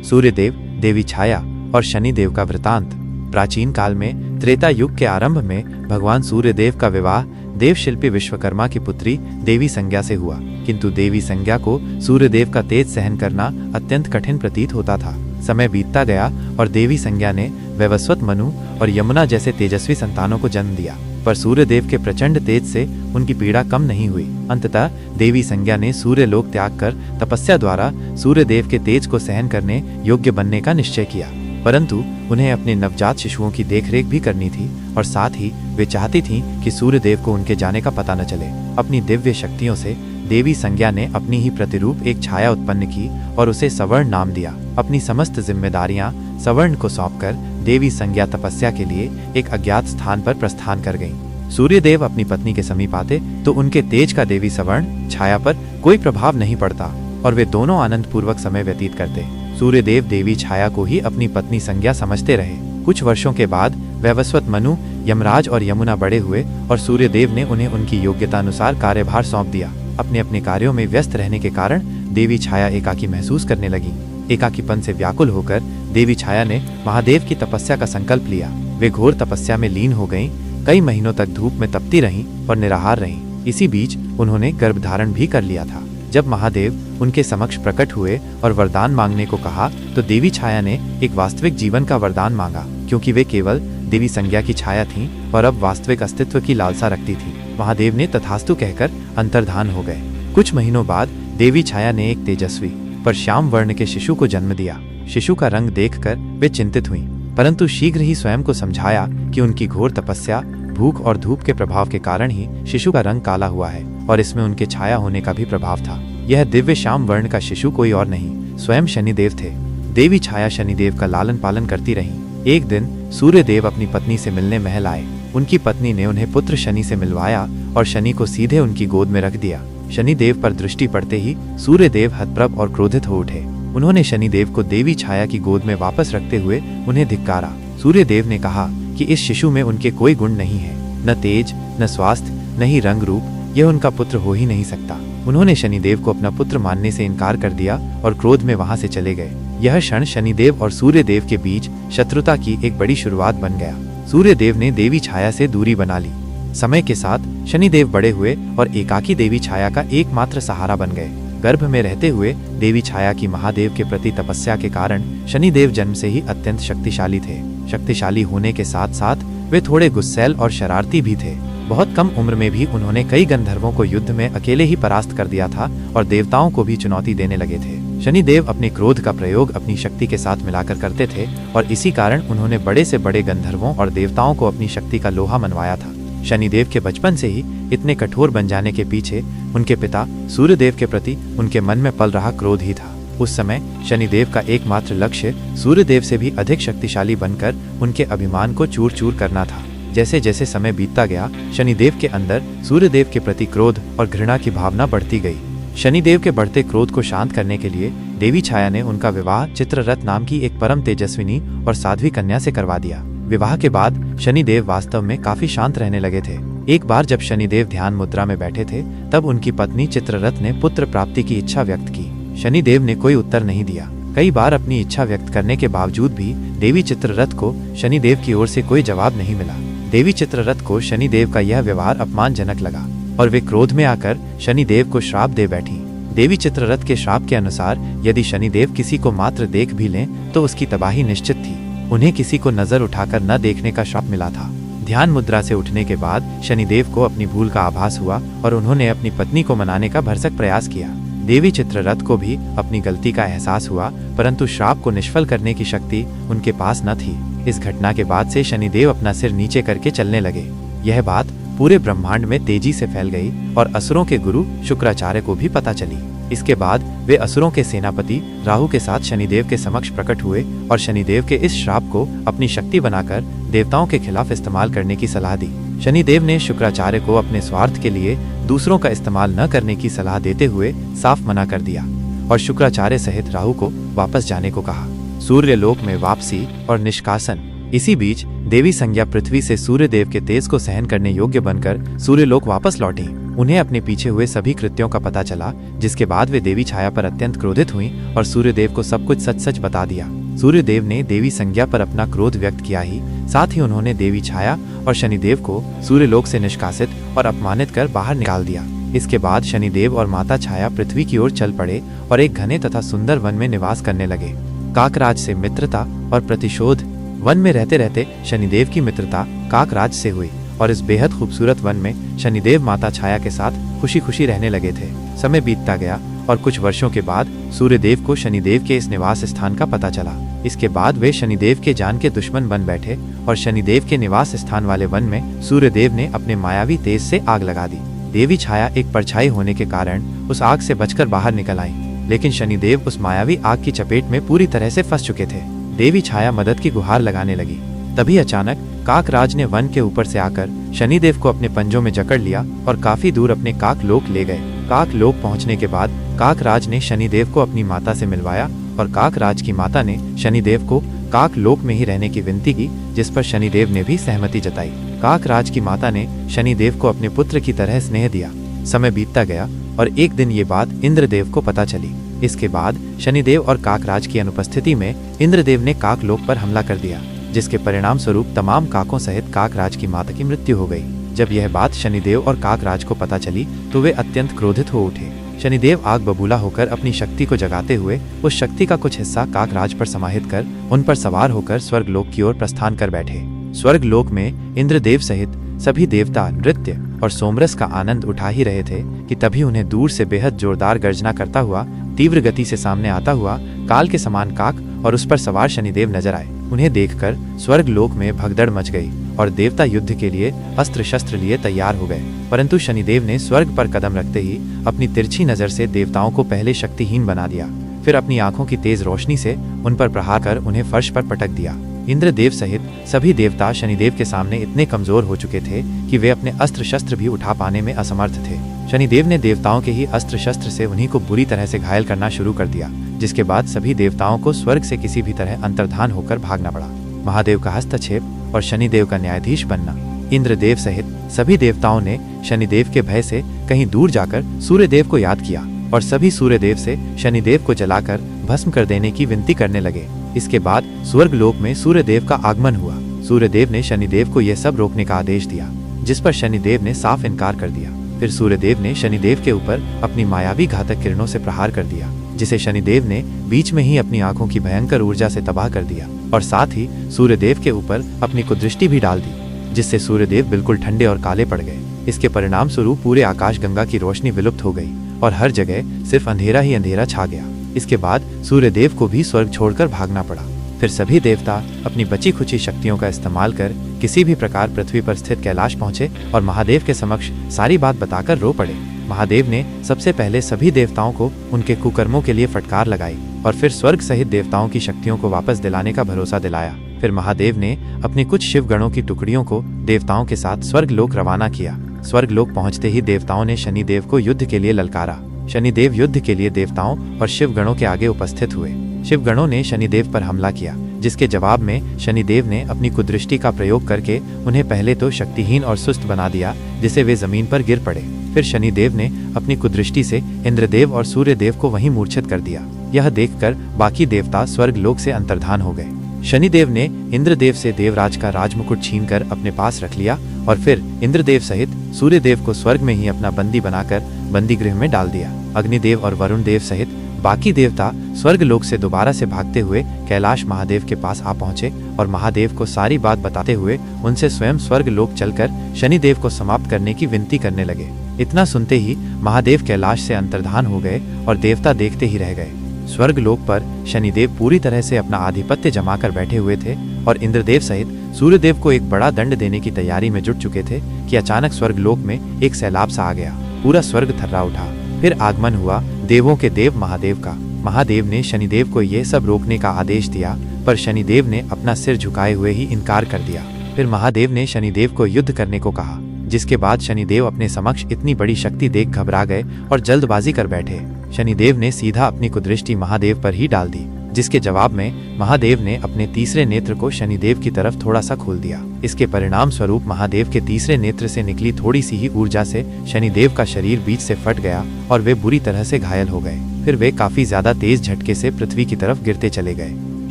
सूर्यदेव, देवी छाया और शनिदेव का वृतांत। प्राचीन काल में त्रेता युग के आरंभ में भगवान सूर्यदेव का विवाह देवशिल्पी विश्वकर्मा की पुत्री देवी संज्ञा से हुआ, किंतु देवी संज्ञा को सूर्यदेव का तेज सहन करना अत्यंत कठिन प्रतीत होता था। समय बीतता गया और देवी संज्ञा ने वैवस्वत मनु और यमुना जैसे तेजस्वी संतानों को जन्म दिया, पर सूर्यदेव के प्रचंड तेज से उनकी पीड़ा कम नहीं हुई। अंततः देवी संज्ञा ने सूर्यलोक त्याग कर तपस्या द्वारा सूर्यदेव के तेज को सहन करने योग्य बनने का निश्चय किया, परंतु उन्हें अपने नवजात शिशुओं की देखरेख भी करनी थी और साथ ही वे चाहती थीं कि सूर्यदेव को उनके जाने का पता न चले। अपनी दिव्य शक्तियों से देवी संज्ञा ने अपनी ही प्रतिरूप एक छाया उत्पन्न की और उसे सवर्ण नाम दिया। अपनी समस्त जिम्मेदारियां सवर्ण को सौंपकर देवी संज्ञा तपस्या के लिए एक अज्ञात स्थान पर प्रस्थान कर गईं। सूर्यदेव अपनी पत्नी के समीप आते तो उनके तेज का देवी सवर्ण छाया पर कोई प्रभाव नहीं पड़ता और वे दोनों आनंद पूर्वक समय व्यतीत करते। सूर्यदेव देवी छाया को ही अपनी पत्नी संज्ञा समझते रहे। कुछ वर्षों के बाद वैवस्वत मनु, यमराज और यमुना बड़े हुए और सूर्यदेव ने उन्हें उनकी योग्यता अनुसार कार्यभार सौंप दिया। अपने अपने कार्यों में व्यस्त रहने के कारण देवी छाया एकाकी महसूस करने लगी। एकाकीपन से व्याकुल होकर देवी छाया ने महादेव की तपस्या का संकल्प लिया। वे घोर तपस्या में लीन हो गईं, कई महीनों तक धूप में तपती रहीं और निराहार रहीं। इसी बीच उन्होंने गर्भधारण भी कर लिया था। जब महादेव उनके समक्ष प्रकट हुए और वरदान मांगने को कहा तो देवी छाया ने एक वास्तविक जीवन का वरदान मांगा, क्योंकि वे केवल देवी संज्ञा की छाया थीं और अब वास्तविक अस्तित्व की लालसा रखती थीं। महादेव ने तथास्तु कहकर अंतर्धान हो गए। कुछ महीनों बाद देवी छाया ने एक तेजस्वी पर श्याम वर्ण के शिशु को जन्म दिया। शिशु का रंग देखकर वे चिंतित हुईं, परंतु शीघ्र ही स्वयं को समझाया कि उनकी घोर तपस्या, भूख और धूप के प्रभाव के कारण ही शिशु का रंग काला हुआ है और इसमें उनके छाया होने का भी प्रभाव था। यह दिव्य श्याम वर्ण का शिशु कोई और नहीं, स्वयं शनिदेव थे। देवी छाया शनिदेव का लालन पालन करती रहीं। एक दिन सूर्यदेव अपनी पत्नी से मिलने महल आए। उनकी पत्नी ने उन्हें पुत्र शनि से मिलवाया और शनि को सीधे उनकी गोद में रख दिया। शनिदेव पर दृष्टि पड़ते ही सूर्यदेव हतप्रभ और क्रोधित हो उठे। उन्होंने शनिदेव को देवी छाया की गोद में वापस रखते हुए उन्हें धिक्कारा। सूर्यदेव ने कहा कि इस शिशु में उनके कोई गुण नहीं है, न तेज, न स्वास्थ्य, न ही रंग रूप, यह उनका पुत्र हो ही नहीं सकता। उन्होंने शनिदेव को अपना पुत्र मानने से इनकार कर दिया और क्रोध में वहां से चले गए। यह क्षण शनिदेव और सूर्यदेव के बीच शत्रुता की एक बड़ी शुरुआत बन गया। सूर्यदेव ने देवी छाया से दूरी बना ली। समय के साथ शनिदेव बड़े हुए और एकाकी देवी छाया का एकमात्र सहारा बन गए। गर्भ में रहते हुए देवी छाया की महादेव के प्रति तपस्या के कारण शनिदेव जन्म से ही अत्यंत शक्तिशाली थे। शक्तिशाली होने के साथ साथ वे थोड़े गुस्सैल और शरारती भी थे। बहुत कम उम्र में भी उन्होंने कई गंधर्वों को युद्ध में अकेले ही परास्त कर दिया था और देवताओं को भी चुनौती देने लगे थे। शनिदेव अपने क्रोध का प्रयोग अपनी शक्ति के साथ मिलाकर करते थे और इसी कारण उन्होंने बड़े से बड़े गंधर्वों और देवताओं को अपनी शक्ति का लोहा मनवाया था। शनिदेव के बचपन से ही इतने कठोर बन जाने के पीछे उनके पिता सूर्यदेव के प्रति उनके मन में पल रहा क्रोध ही था। उस समय शनिदेव का एकमात्र लक्ष्य सूर्यदेव से भी अधिक शक्तिशाली बनकर उनके अभिमान को चूर चूर करना था। जैसे जैसे समय बीतता गया, शनिदेव के अंदर सूर्यदेव के प्रति क्रोध और घृणा की भावना बढ़ती गई। शनिदेव के बढ़ते क्रोध को शांत करने के लिए देवी छाया ने उनका विवाह चित्ररथ नाम की एक परम तेजस्विनी और साध्वी कन्या से करवा दिया। विवाह के बाद शनिदेव वास्तव में काफी शांत रहने लगे थे। एक बार जब शनिदेव ध्यान मुद्रा में बैठे थे, तब उनकी पत्नी चित्ररथ ने पुत्र प्राप्ति की इच्छा व्यक्त की। शनिदेव ने कोई उत्तर नहीं दिया। कई बार अपनी इच्छा व्यक्त करने के बावजूद भी देवी चित्ररथ को शनिदेव की ओर से कोई जवाब नहीं मिला। देवी चित्ररथ को शनिदेव का यह व्यवहार अपमानजनक लगा और वे क्रोध में आकर शनिदेव को श्राप दे बैठी। देवी चित्ररथ के श्राप के अनुसार यदि शनिदेव किसी को मात्र देख भी लें तो उसकी तबाही निश्चित थी। उन्हें किसी को नजर उठाकर न देखने का श्राप मिला था। ध्यान मुद्रा से उठने के बाद शनिदेव को अपनी भूल का आभास हुआ और उन्होंने अपनी पत्नी को मनाने का भरसक प्रयास किया। देवी चित्ररथ को भी अपनी गलती का एहसास हुआ, परंतु श्राप को निष्फल करने की शक्ति उनके पास न थी। इस घटना के बाद से शनिदेव अपना सिर नीचे करके चलने लगे। यह बात पूरे ब्रह्मांड में तेजी से फैल गई और असुरों के गुरु शुक्राचार्य को भी पता चली। इसके बाद वे असुरों के सेनापति राहु के साथ शनिदेव के समक्ष प्रकट हुए और शनिदेव के इस श्राप को अपनी शक्ति बनाकर देवताओं के खिलाफ इस्तेमाल करने की सलाह दी। शनिदेव ने शुक्राचार्य को अपने स्वार्थ के लिए दूसरों का इस्तेमाल न करने की सलाह देते हुए साफ मना कर दिया और शुक्राचार्य सहित राहु को वापस जाने को कहा। सूर्यलोक में वापसी और निष्कासन। इसी बीच देवी संज्ञा पृथ्वी से सूर्यदेव के तेज को सहन करने योग्य बनकर सूर्यलोक वापस लौटी। उन्हें अपने पीछे हुए सभी कृत्यों का पता चला, जिसके बाद वे देवी छाया पर अत्यंत क्रोधित हुईं और सूर्यदेव को सब कुछ सच सच बता दिया। सूर्यदेव ने देवी संज्ञा पर अपना क्रोध व्यक्त किया ही साथ ही उन्होंने देवी छाया और शनिदेव को सूर्यलोक से निष्कासित और अपमानित कर बाहर निकाल दिया। इसके बाद शनिदेव और माता छाया पृथ्वी की ओर चल पड़े और एक घने तथा सुंदर वन में निवास करने लगे। काकराज से मित्रता और प्रतिशोध। वन में रहते रहते शनिदेव की मित्रता काकराज से हुई और इस बेहद खूबसूरत वन में शनिदेव माता छाया के साथ खुशी खुशी रहने लगे थे। समय बीतता गया और कुछ वर्षों के बाद सूर्यदेव को शनिदेव के इस निवास स्थान का पता चला। इसके बाद वे शनिदेव के जान के दुश्मन बन बैठे और शनिदेव के निवास स्थान वाले वन में सूर्यदेव ने अपने मायावी तेज से आग लगा दी। देवी छाया एक परछाई होने के कारण उस आग से बचकर बाहर निकल आई, लेकिन शनिदेव उस मायावी आग की चपेट में पूरी तरह से फंस चुके थे। देवी छाया मदद की गुहार लगाने लगी। तभी अचानक काकराज ने वन के ऊपर से आकर शनिदेव को अपने पंजों में जकड़ लिया और काफी दूर अपने काकलोक ले गए। काकलोक पहुंचने के बाद काकराज ने शनिदेव को अपनी माता से मिलवाया और काकराज की माता ने शनिदेव को काकलोक में ही रहने की विनती की, जिस पर शनिदेव ने भी सहमति जताई। काकराज की माता ने शनिदेव को अपने पुत्र की तरह स्नेह दिया। समय बीतता गया और एक दिन ये बात इंद्रदेव को पता चली। इसके बाद शनिदेव और काकराज की अनुपस्थिति में इंद्रदेव ने काकलोक पर हमला कर दिया, जिसके परिणाम स्वरूप तमाम काकों सहित काकराज की माता की मृत्यु हो गई। जब यह बात शनिदेव और काकराज को पता चली तो वे अत्यंत क्रोधित हो उठे। शनिदेव आग बबूला होकर अपनी शक्ति को जगाते हुए उस शक्ति का कुछ हिस्सा काकराज पर समाहित कर उन पर सवार होकर स्वर्गलोक की ओर प्रस्थान कर बैठे। स्वर्गलोक में इंद्रदेव सहित सभी देवता नृत्य और सोमरस का आनंद उठा ही रहे थे कि तभी उन्हें दूर से बेहद जोरदार गर्जना करता हुआ तीव्र गति से सामने आता हुआ काल के समान काक और उस पर सवार शनिदेव नजर आए। उन्हें देखकर स्वर्गलोक में भगदड़ मच गई और देवता युद्ध के लिए अस्त्र शस्त्र लिए तैयार हो गए, परंतु शनिदेव ने स्वर्ग पर कदम रखते ही अपनी तिरछी नजर से देवताओं को पहले शक्तिहीन बना दिया, फिर अपनी आंखों की तेज रोशनी से उन पर प्रहार कर उन्हें फर्श पर पटक दिया। इंद्रदेव सहित सभी देवता शनिदेव के सामने इतने कमजोर हो चुके थे कि वे अपने अस्त्र शस्त्र भी उठा पाने में असमर्थ थे। शनिदेव ने देवताओं के ही अस्त्र शस्त्र से उन्हीं को बुरी तरह से घायल करना शुरू कर दिया, जिसके बाद सभी देवताओं को स्वर्ग से किसी भी तरह अंतर्धान होकर भागना पड़ा। महादेव का हस्तक्षेप और शनिदेव का न्यायाधीश बनना। इंद्रदेव सहित सभी देवताओं ने शनिदेव के भय से कहीं दूर जाकर सूर्यदेव को याद किया और सभी सूर्यदेव से शनिदेव को जलाकर भस्म कर देने की विनती करने लगे। इसके बाद स्वर्गलोक में सूर्यदेव का आगमन हुआ। सूर्यदेव ने शनिदेव को यह सब रोकने का आदेश दिया, जिस पर शनिदेव ने साफ इनकार कर दिया। फिर सूर्यदेव ने शनिदेव के ऊपर अपनी मायावी घातक किरणों से प्रहार कर दिया, जिसे शनिदेव ने बीच में ही अपनी आंखों की भयंकर ऊर्जा से तबाह कर दिया और साथ ही सूर्यदेव के ऊपर अपनी कुदृष्टि भी डाल दी, जिससे सूर्यदेव बिल्कुल ठंडे और काले पड़ गए। इसके परिणाम स्वरूप पूरे आकाश गंगा की रोशनी विलुप्त हो गई और हर जगह सिर्फ अंधेरा ही अंधेरा छा गया। इसके बाद सूर्यदेव को भी स्वर्ग छोड़कर भागना पड़ा। फिर सभी देवता अपनी बची खुची शक्तियों का इस्तेमाल कर किसी भी प्रकार पृथ्वी पर स्थित कैलाश पहुंचे और महादेव के समक्ष सारी बात बताकर रो पड़े। महादेव ने सबसे पहले सभी देवताओं को उनके कुकर्मों के लिए फटकार लगाई और फिर स्वर्ग सहित देवताओं की शक्तियों को वापस दिलाने का भरोसा दिलाया। फिर महादेव ने अपने कुछ शिवगणों की टुकड़ियों को देवताओं के साथ स्वर्गलोक रवाना किया। स्वर्गलोक पहुंचते ही देवताओं ने शनिदेव को युद्ध के लिए ललकारा। शनिदेव युद्ध के लिए देवताओं और शिवगणों के आगे उपस्थित हुए। शिवगणों ने शनिदेव पर हमला किया, जिसके जवाब में शनिदेव ने अपनी कुदृष्टि का प्रयोग करके उन्हें पहले तो शक्तिहीन और सुस्त बना दिया, जिससे वे जमीन पर गिर पड़े। फिर शनिदेव ने अपनी कुदृष्टि से इंद्रदेव और सूर्यदेव को वहीं मूर्छित कर दिया। यह देखकर बाकी देवता स्वर्गलोक से अंतर्धान हो गए। शनिदेव ने इंद्रदेव से देवराज का राजमुकुट छीनकर अपने पास रख लिया और फिर इंद्रदेव सहित सूर्यदेव को स्वर्ग में ही अपना बंदी बनाकर बंदी गृह में डाल दिया। अग्निदेव और वरुण देव सहित बाकी देवता स्वर्गलोक से दोबारा से भागते हुए कैलाश महादेव के पास आ पहुंचे और महादेव को सारी बात बताते हुए उनसे स्वयं स्वर्गलोक चलकर शनिदेव को समाप्त करने की विनती करने लगे। इतना सुनते ही महादेव कैलाश से अंतर्धान हो गए और देवता देखते ही रह गए। स्वर्गलोक पर शनिदेव पूरी तरह से अपना आधिपत्य जमा कर बैठे हुए थे और इंद्रदेव सहित सूर्यदेव को एक बड़ा दंड देने की तैयारी में जुट चुके थे कि अचानक स्वर्गलोक में एक सैलाब सा आ गया। पूरा स्वर्ग थर्रा उठा। फिर आगमन हुआ देवों के देव महादेव का। महादेव ने शनिदेव को यह सब रोकने का आदेश दिया, पर शनिदेव ने अपना सिर झुकाए हुए ही इनकार कर दिया। फिर महादेव ने शनिदेव को युद्ध करने को कहा, जिसके बाद शनिदेव अपने समक्ष इतनी बड़ी शक्ति देख घबरा गए और जल्दबाजी कर बैठे। शनिदेव ने सीधा अपनी कुदृष्टि महादेव पर ही डाल दी, जिसके जवाब में महादेव ने अपने तीसरे नेत्र को शनिदेव की तरफ थोड़ा सा खोल दिया। इसके परिणाम स्वरूप महादेव के तीसरे नेत्र से निकली थोड़ी सी ही ऊर्जा से शनिदेव का शरीर बीच से फट गया और वे बुरी तरह से घायल हो गए। फिर वे काफी ज्यादा तेज झटके से पृथ्वी की तरफ गिरते चले गए।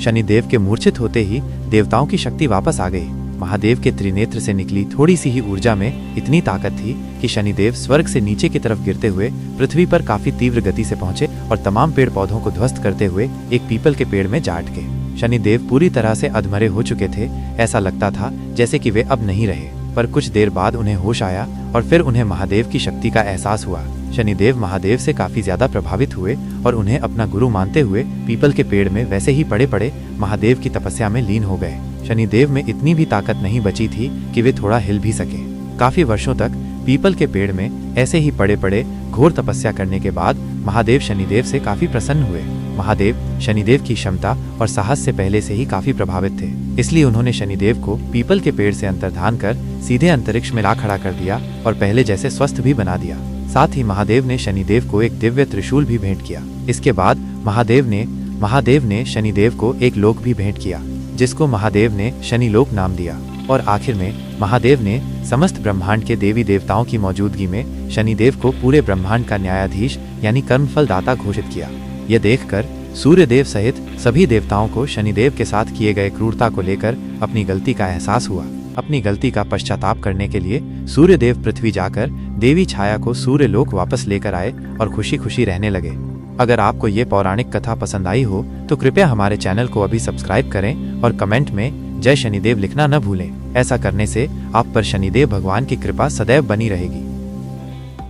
शनिदेव के मूर्छित होते ही देवताओं की शक्ति वापस आ गई। महादेव के त्रिनेत्र से निकली थोड़ी सी ही ऊर्जा में इतनी ताकत थी कि शनिदेव स्वर्ग से नीचे की तरफ गिरते हुए पृथ्वी पर काफी तीव्र गति से पहुंचे और तमाम पेड़ पौधों को ध्वस्त करते हुए एक पीपल के पेड़ में जा अटके। शनिदेव पूरी तरह से अधमरे हो चुके थे। ऐसा लगता था जैसे कि वे अब नहीं रहे, पर कुछ देर बाद उन्हें होश आया और फिर उन्हें महादेव की शक्ति का एहसास हुआ। शनिदेव महादेव से काफी ज्यादा प्रभावित हुए और उन्हें अपना गुरु मानते हुए पीपल के पेड़ में वैसे ही पड़े पड़े महादेव की तपस्या में लीन हो गए। शनिदेव में इतनी भी ताकत नहीं बची थी कि वे थोड़ा हिल भी सके। काफी वर्षों तक पीपल के पेड़ में ऐसे ही पड़े पड़े घोर तपस्या करने के बाद महादेव शनिदेव से काफी प्रसन्न हुए। महादेव शनिदेव की क्षमता और साहस से पहले से ही काफी प्रभावित थे, इसलिए उन्होंने शनिदेव को पीपल के पेड़ से अंतर्धान कर सीधे अंतरिक्ष में ला खड़ा कर दिया और पहले जैसे स्वस्थ भी बना दिया। साथ ही महादेव ने शनिदेव को एक दिव्य त्रिशूल भी भेंट किया। इसके बाद महादेव ने शनिदेव को एक लोक भी भेंट किया, जिसको महादेव ने शनिलोक नाम दिया। और आखिर में महादेव ने समस्त ब्रह्मांड के देवी देवताओं की मौजूदगी में शनिदेव को पूरे ब्रह्मांड का न्यायाधीश यानी कर्मफल दाता घोषित किया। यह देखकर सूर्यदेव सहित सभी देवताओं को शनिदेव के साथ किए गए क्रूरता को लेकर अपनी गलती का एहसास हुआ। अपनी गलती का पश्चाताप करने के लिए सूर्यदेव पृथ्वी जाकर देवी छाया को सूर्यलोक वापस लेकर आए और खुशी खुशी रहने लगे। अगर आपको ये पौराणिक कथा पसंद आई हो तो कृपया हमारे चैनल को अभी सब्सक्राइब करें और कमेंट में जय शनिदेव लिखना न भूलें। ऐसा करने से आप पर शनिदेव भगवान की कृपा सदैव बनी रहेगी।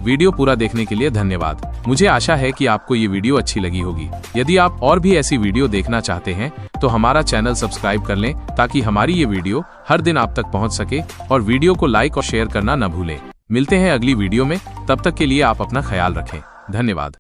वीडियो पूरा देखने के लिए धन्यवाद। मुझे आशा है कि आपको ये वीडियो अच्छी लगी होगी। यदि आप और भी ऐसी वीडियो देखना चाहते हैं तो हमारा चैनल सब्सक्राइब कर लें ताकि हमारी ये वीडियो हर दिन आप तक पहुंच सके, और वीडियो को लाइक और शेयर करना न भूलें। मिलते हैं अगली वीडियो में, तब तक के लिए आप अपना ख्याल रखें। धन्यवाद।